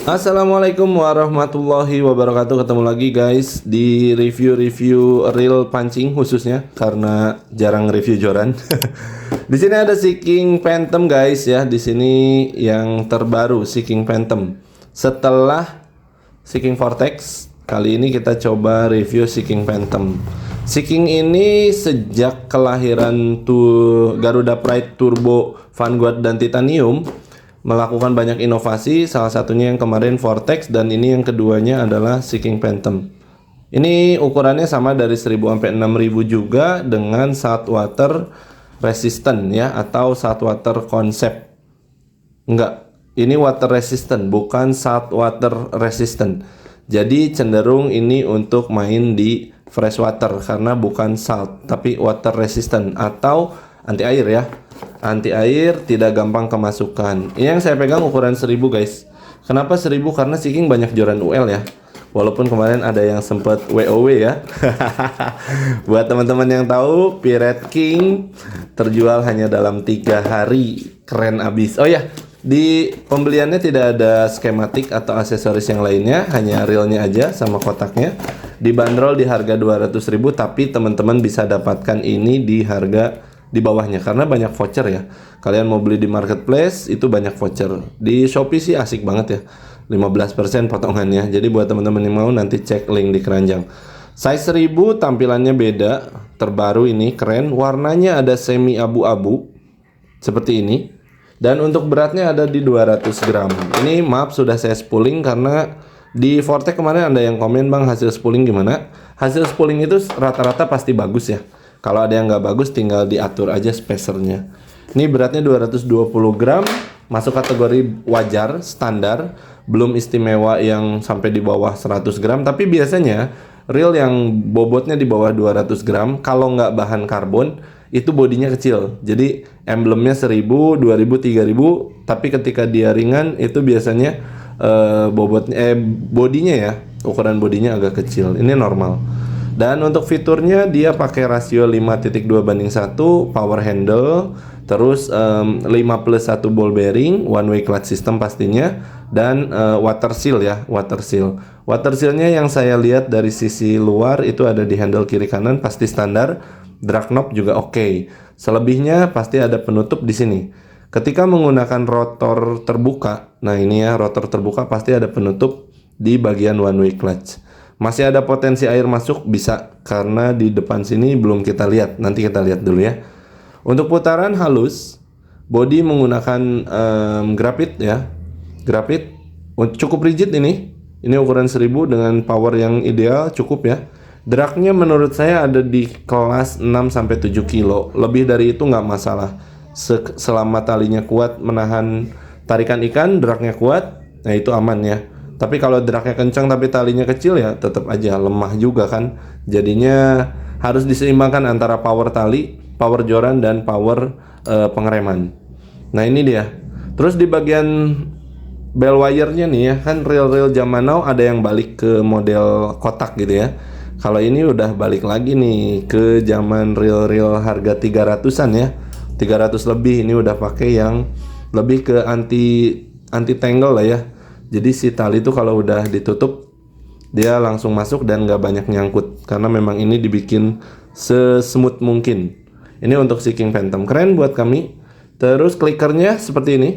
Assalamualaikum warahmatullahi wabarakatuh. Ketemu lagi guys di review-review reel pancing khususnya karena jarang review joran. Di sini ada Seeking Phantom guys ya. Di sini yang terbaru Seeking Phantom. Setelah Seeking Vortex, kali ini kita coba review Seeking Phantom. Seeking ini sejak kelahiran Garuda Pride Turbo, Vanguard dan Titanium melakukan banyak inovasi, salah satunya yang kemarin Vortex dan ini yang keduanya adalah Seeking Phantom. Ini ukurannya sama dari 1000 sampai 6000 juga dengan saltwater resistant ya atau saltwater concept. Enggak, ini water resistant bukan saltwater resistant. Jadi cenderung ini untuk main di freshwater karena bukan salt tapi water resistant atau anti air ya. Anti air, tidak gampang kemasukan. Ini yang saya pegang ukuran 1000 guys. Kenapa 1000? Karena Seeking banyak joran UL ya. Walaupun kemarin ada yang sempat WOW ya. Buat teman-teman yang tahu, Pirate King terjual hanya dalam 3 hari. Keren abis. Oh ya, di pembeliannya tidak ada skematik atau aksesoris yang lainnya, hanya reelnya aja sama kotaknya. Dibanderol di harga 200.000, tapi teman-teman bisa dapatkan ini di harga di bawahnya karena banyak voucher ya. Kalian mau beli di marketplace itu banyak voucher. Di Shopee sih asik banget ya. 15% potongannya. Jadi buat teman-teman yang mau nanti cek link di keranjang. Size 1000 tampilannya beda, terbaru ini keren. Warnanya ada semi abu-abu seperti ini. Dan untuk beratnya ada di 200 gram. Ini maaf sudah saya spooling karena di Vortex kemarin ada yang komen, "Bang, hasil spooling gimana?" Hasil spooling itu rata-rata pasti bagus ya. Kalau ada yang nggak bagus tinggal diatur aja spacernya. Ini beratnya 220 gram, masuk kategori wajar, standar, belum istimewa yang sampai di bawah 100 gram. Tapi biasanya reel yang bobotnya di bawah 200 gram, kalau nggak bahan karbon, itu bodinya kecil. Jadi emblemnya 1000, 2000, 3000, tapi ketika dia ringan itu biasanya bodinya ya, ukuran bodinya agak kecil. Ini normal. Dan untuk fiturnya dia pakai rasio 5.2:1, power handle, terus 5+1 ball bearing, one way clutch system pastinya, dan water seal ya, water seal. Water sealnya yang saya lihat dari sisi luar itu ada di handle kiri kanan pasti standar, drag knob juga oke. Selebihnya pasti ada penutup di sini. Ketika menggunakan rotor terbuka, nah ini ya rotor terbuka pasti ada penutup di bagian one way clutch. Masih ada potensi air masuk bisa karena di depan sini belum kita lihat. Nanti kita lihat dulu ya. Untuk putaran halus, body menggunakan grafit ya. Grafit cukup rigid ini. Ini ukuran 1000 dengan power yang ideal cukup ya. Dragnya menurut saya ada di kelas 6-7 kilo. Lebih dari itu nggak masalah. Selama talinya kuat menahan tarikan ikan, dragnya kuat, nah itu aman ya. Tapi kalau dragnya kencang tapi talinya kecil ya tetap aja lemah juga kan. Jadinya harus diseimbangkan antara power tali, power joran dan power pengereman. Nah ini dia. Terus di bagian bell wire-nya nih ya, kan reel-reel zaman now ada yang balik ke model kotak gitu ya. Kalau ini udah balik lagi nih ke zaman reel-reel harga 300-an ya. 300 lebih, ini udah pakai yang lebih ke anti tangle lah ya. Jadi si tali itu kalau udah ditutup dia langsung masuk dan nggak banyak nyangkut karena memang ini dibikin sesmooth mungkin. Ini untuk Seeking Phantom, keren buat kami. Terus klikernya seperti ini.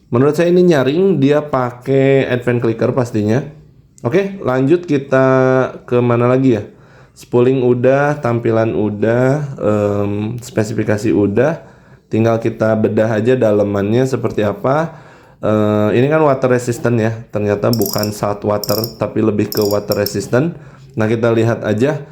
Menurut saya ini nyaring, dia pakai advance clicker pastinya. Oke, lanjut kita ke mana lagi ya? Spooling udah, tampilan udah, spesifikasi udah. Tinggal kita bedah aja dalemannya seperti apa. Ini kan water resistant ya. Ternyata bukan salt water tapi lebih ke water resistant. Nah kita lihat aja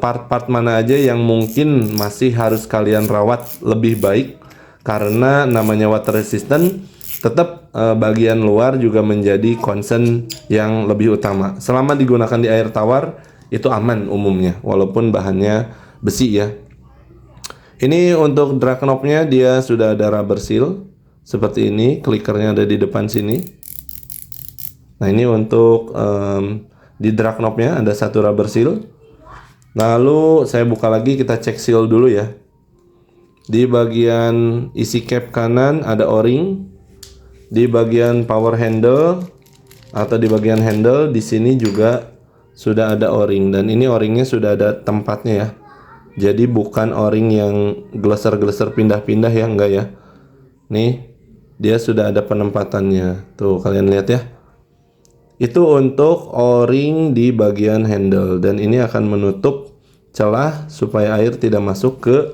part-part mana aja yang mungkin masih harus kalian rawat lebih baik. Karena namanya water resistant, tetap bagian luar juga menjadi concern yang lebih utama. Selama digunakan di air tawar itu aman umumnya. Walaupun bahannya besi ya. Ini untuk drag knob-nya dia sudah ada rubber seal seperti ini, klikernya ada di depan sini. Nah ini untuk di drag knob-nya ada satu rubber seal. Lalu saya buka lagi, kita cek seal dulu ya. Di bagian isi cap kanan ada o-ring. Di bagian power handle atau di bagian handle di sini juga sudah ada o-ring, dan ini o-ringnya sudah ada tempatnya ya. Jadi bukan o-ring yang geleser-geleser pindah-pindah ya, enggak ya. Nih, dia sudah ada penempatannya. Tuh, kalian lihat ya. Itu untuk o-ring di bagian handle, dan ini akan menutup celah supaya air tidak masuk ke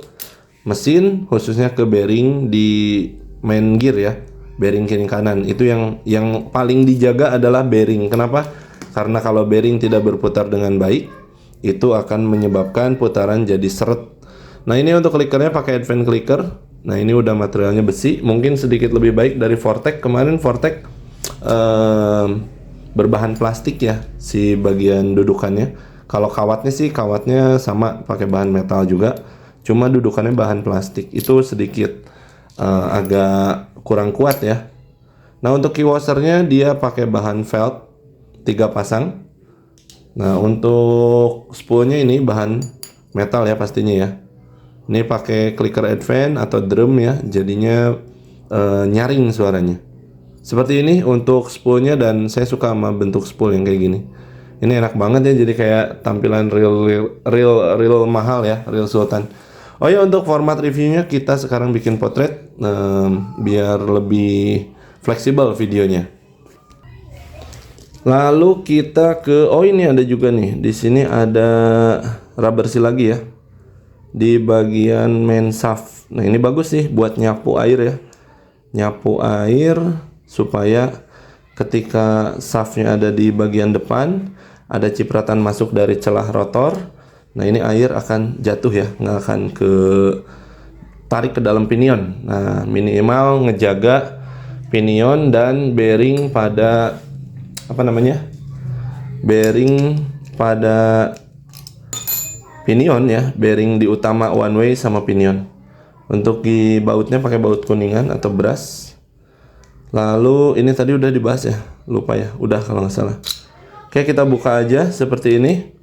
mesin, khususnya ke bearing di main gear ya. Bearing kiri kanan itu yang paling dijaga adalah bearing. Kenapa? Karena kalau bearing tidak berputar dengan baik, itu akan menyebabkan putaran jadi seret. Nah, ini untuk clickernya pakai advance clicker. Nah, ini udah materialnya besi, mungkin sedikit lebih baik dari Vortex. Kemarin Vortex berbahan plastik ya si bagian dudukannya. Kalau kawatnya sih kawatnya sama pakai bahan metal juga, cuma dudukannya bahan plastik. Itu sedikit agak kurang kuat ya. Nah, untuk key washernya dia pakai bahan felt 3 pasang. Nah, untuk spoolnya ini bahan metal ya pastinya ya. Ini pakai clicker advance atau drum ya, jadinya nyaring suaranya. Seperti ini untuk spoolnya, dan saya suka sama bentuk spool yang kayak gini. Ini enak banget ya, jadi kayak tampilan real mahal ya, real sultan. Oh ya, untuk format reviewnya kita sekarang bikin potret biar lebih fleksibel videonya. Lalu kita ke ini ada juga nih. Di sini ada rubber seal lagi ya. Di bagian main shaft. Nah, ini bagus sih buat nyapu air ya. Nyapu air supaya ketika shaftnya ada di bagian depan, ada cipratan masuk dari celah rotor. Nah, ini air akan jatuh ya, nggak akan tarik ke dalam pinion. Nah, minimal ngejaga pinion dan bearing pada bearing pada pinion ya, bearing di utama one way sama pinion. Untuk di bautnya pakai baut kuningan atau brass. Lalu ini tadi udah dibahas ya, lupa ya, udah kalau nggak salah. Oke, kita buka aja seperti ini.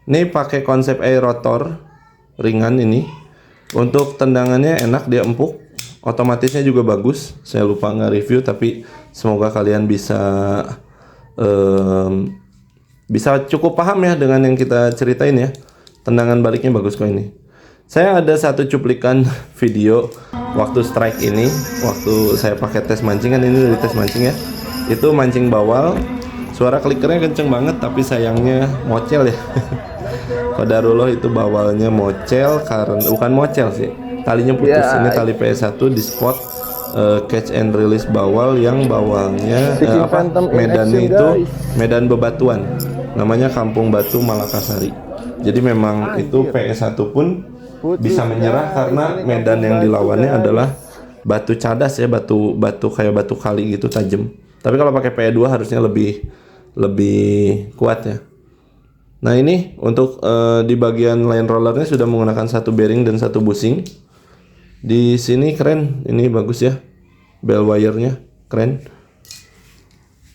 Ini pakai konsep air rotor ringan ini. Untuk tendangannya enak, dia empuk. Otomatisnya juga bagus. Saya lupa nggak review, tapi semoga kalian bisa cukup paham ya dengan yang kita ceritain ya. Tendangan baliknya bagus kok ini. Saya ada satu cuplikan video waktu strike ini, waktu saya pakai tes mancing, kan ini dari tes mancing ya. Itu mancing bawal, suara klikernya kenceng banget, tapi sayangnya mocel ya. Qadarullah itu bawalnya mocel, karena bukan mocel sih, talinya putus. Ini tali PS1 di spot catch and release bawal, yang bawalnya medannya itu medan bebatuan, namanya Kampung Batu Malakasari. Jadi memang itu PS1 pun bisa menyerah karena medan yang dilawannya adalah batu cadas ya, batu kayak batu kali gitu tajam. Tapi kalau pakai PS2 harusnya lebih kuat ya. Nah, ini untuk di bagian line rollernya sudah menggunakan satu bearing dan satu bushing. Di sini keren, ini bagus ya, bell wire-nya keren.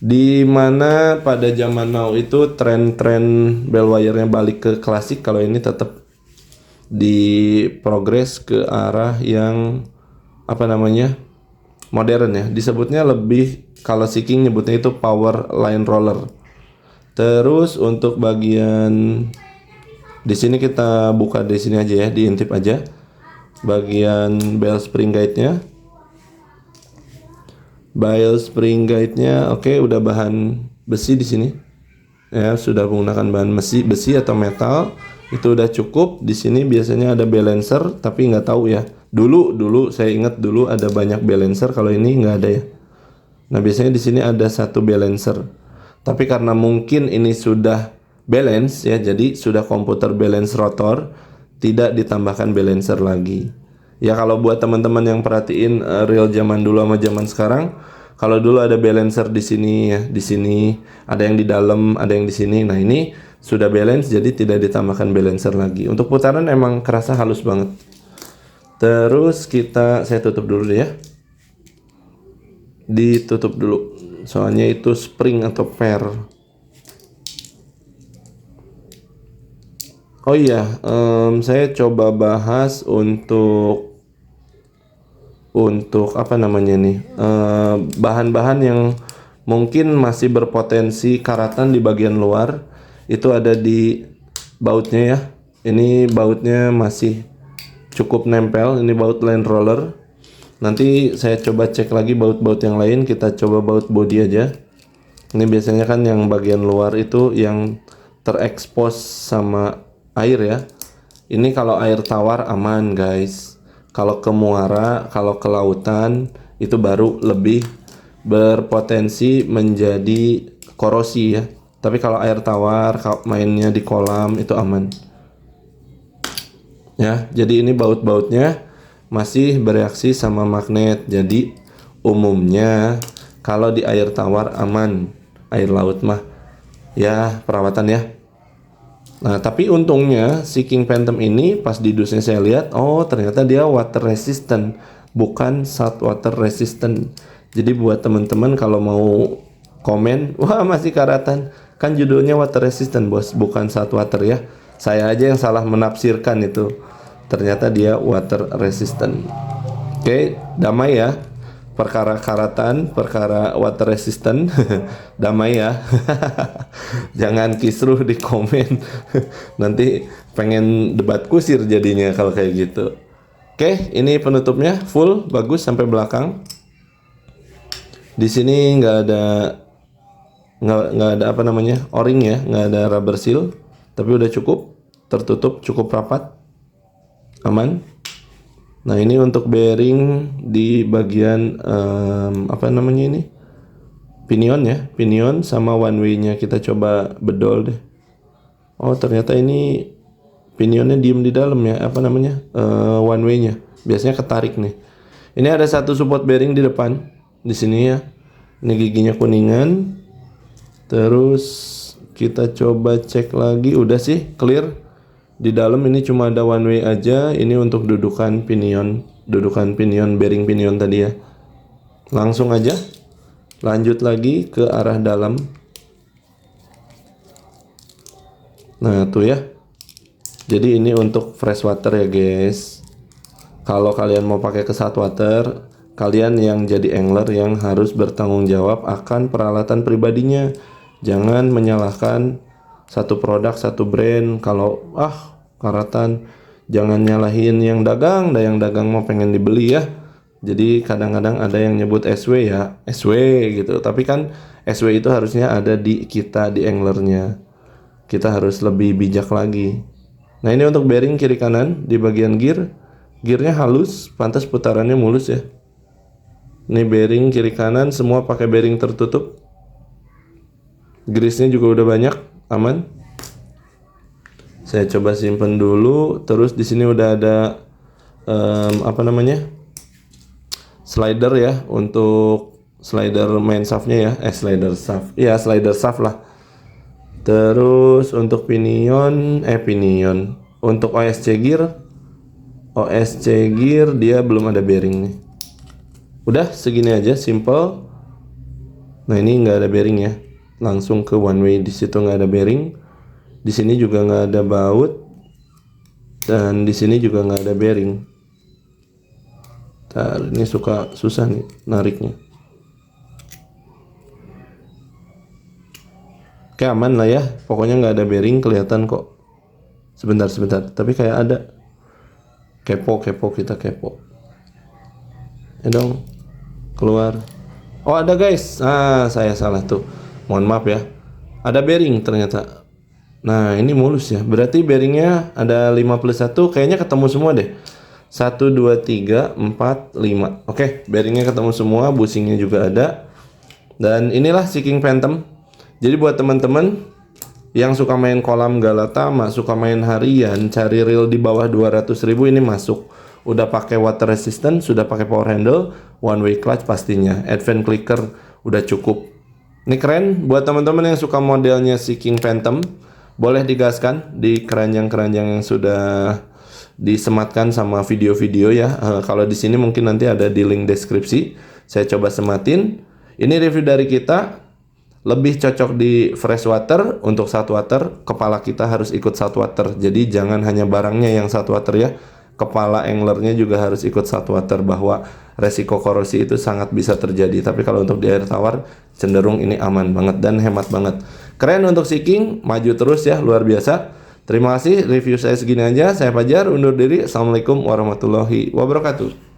Di mana pada zaman now itu tren bell wire-nya balik ke klasik, kalau ini tetap di progres ke arah yang modern ya. Disebutnya lebih, kalau Seeking nyebutnya itu power line roller. Terus untuk bagian di sini kita buka di sini aja ya, diintip aja. Bagian bell spring guide-nya. Bell spring guide-nya oke, udah bahan besi di sini. Ya, sudah menggunakan bahan besi atau metal. Itu udah cukup. Di sini biasanya ada balancer, tapi nggak tahu ya. Dulu saya ingat dulu ada banyak balancer, kalau ini nggak ada ya. Nah, biasanya di sini ada satu balancer. Tapi karena mungkin ini sudah balance ya, jadi sudah komputer balance rotor, tidak ditambahkan balancer lagi. Ya, kalau buat teman-teman yang perhatiin reel zaman dulu sama zaman sekarang, kalau dulu ada balancer di sini ya, di sini ada yang di dalam, ada yang di sini. Nah, ini sudah balance, jadi tidak ditambahkan balancer lagi. Untuk putaran emang kerasa halus banget. Terus saya tutup dulu deh ya. Ditutup dulu, soalnya itu spring atau per. Oh iya, saya coba bahas untuk untuk apa namanya nih, bahan-bahan yang mungkin masih berpotensi karatan di bagian luar itu ada di bautnya ya. Ini bautnya masih cukup nempel, ini baut Land Roller. Nanti saya coba cek lagi baut-baut yang lain, kita coba baut body aja. Ini biasanya kan yang bagian luar itu yang terekspos sama air ya. Ini kalau air tawar aman guys. Kalau ke muara, kalau ke lautan itu baru lebih berpotensi menjadi korosi ya. Tapi kalau air tawar, kalau mainnya di kolam itu aman. Ya, jadi ini baut-bautnya masih bereaksi sama magnet. Jadi umumnya kalau di air tawar aman, air laut mah ya perawatan ya. Nah, tapi untungnya si King Phantom ini pas di dusnya saya lihat, oh ternyata dia water resistant, bukan salt water resistant. Jadi buat teman-teman kalau mau komen, wah masih karatan, kan judulnya water resistant bos, bukan salt water ya. Saya aja yang salah menafsirkan itu. Ternyata dia water resistant. Oke, damai ya. Perkara karatan, perkara water resistant, damai ya. Jangan kisruh di komen. Nanti pengen debat kusir jadinya kalau kayak gitu. Oke, ini penutupnya full, bagus sampai belakang. Di sini nggak ada apa namanya o-ring ya, nggak ada rubber seal, tapi udah cukup tertutup, cukup rapat, aman. Nah ini untuk bearing di bagian apa namanya ini, pinion ya, pinion sama one way nya kita coba bedol deh. Oh ternyata ini pinionnya diem di dalam ya, apa namanya, one way nya biasanya ketarik nih. Ini ada satu support bearing di depan di sini ya, ini giginya kuningan. Terus kita coba cek lagi, udah sih clear. Di dalam ini cuma ada one way aja. Ini untuk dudukan pinion bearing pinion tadi ya. Langsung aja lanjut lagi ke arah dalam. Nah tuh ya. Jadi ini untuk fresh water ya guys. Kalau kalian mau pakai ke salt water, kalian yang jadi angler yang harus bertanggung jawab akan peralatan pribadinya. Jangan menyalahkan satu produk, satu brand. Kalau karatan, jangan nyalahin yang dagang. Yang dagang mau pengen dibeli ya. Jadi kadang-kadang ada yang nyebut SW ya, SW gitu. Tapi kan SW itu harusnya ada di kita, di anglernya. Kita harus lebih bijak lagi. Nah ini untuk bearing kiri kanan di bagian gear. Gearnya halus, pantas putarannya mulus ya. Ini bearing kiri kanan semua pakai bearing tertutup. Grease-nya juga udah banyak, aman. Saya coba simpen dulu. Terus di sini udah ada apa namanya, slider ya, untuk slider main shaftnya ya, slider shaft, ya slider shaft lah. Terus untuk pinion, untuk OSC gear dia belum ada bearing nih. Udah segini aja, simple. Nah ini nggak ada bearing ya, langsung ke one way. Di situ nggak ada bearing. Di sini juga nggak ada baut, dan di sini juga nggak ada bearing. Ini susah nih nariknya. Oke aman lah ya, pokoknya nggak ada bearing, kelihatan kok. Sebentar, tapi kayak ada. Kepo kita kepo. Ya dong, keluar. Oh ada guys, saya salah tuh. Mohon maaf ya. Ada bearing ternyata. Nah ini mulus ya, berarti bearingnya ada 51, kayaknya ketemu semua deh. 1, 2, 3, 4, 5. Oke, bearingnya ketemu semua, bushingnya juga ada. Dan inilah si King Phantom. Jadi buat teman-teman yang suka main kolam Galatama, suka main harian, cari reel di bawah 200.000, ini masuk. Udah pakai water resistant, sudah pakai power handle, one way clutch pastinya, advance clicker udah cukup. Ini keren buat teman-teman yang suka modelnya si King Phantom. Boleh digaskan di keranjang-keranjang yang sudah disematkan sama video-video ya. Kalau di sini mungkin nanti ada di link deskripsi. Saya coba sematin. Ini review dari kita. Lebih cocok di fresh water. Untuk salt water, kepala kita harus ikut salt water. Jadi jangan hanya barangnya yang salt water ya. kepala anglernya juga harus ikut saltwater, bahwa resiko korosi itu sangat bisa terjadi. Tapi kalau untuk di air tawar cenderung ini aman banget dan hemat banget. Keren untuk Sea King, maju terus ya, luar biasa. Terima kasih, review saya segini aja. Saya Fajar, undur diri. Assalamualaikum warahmatullahi wabarakatuh.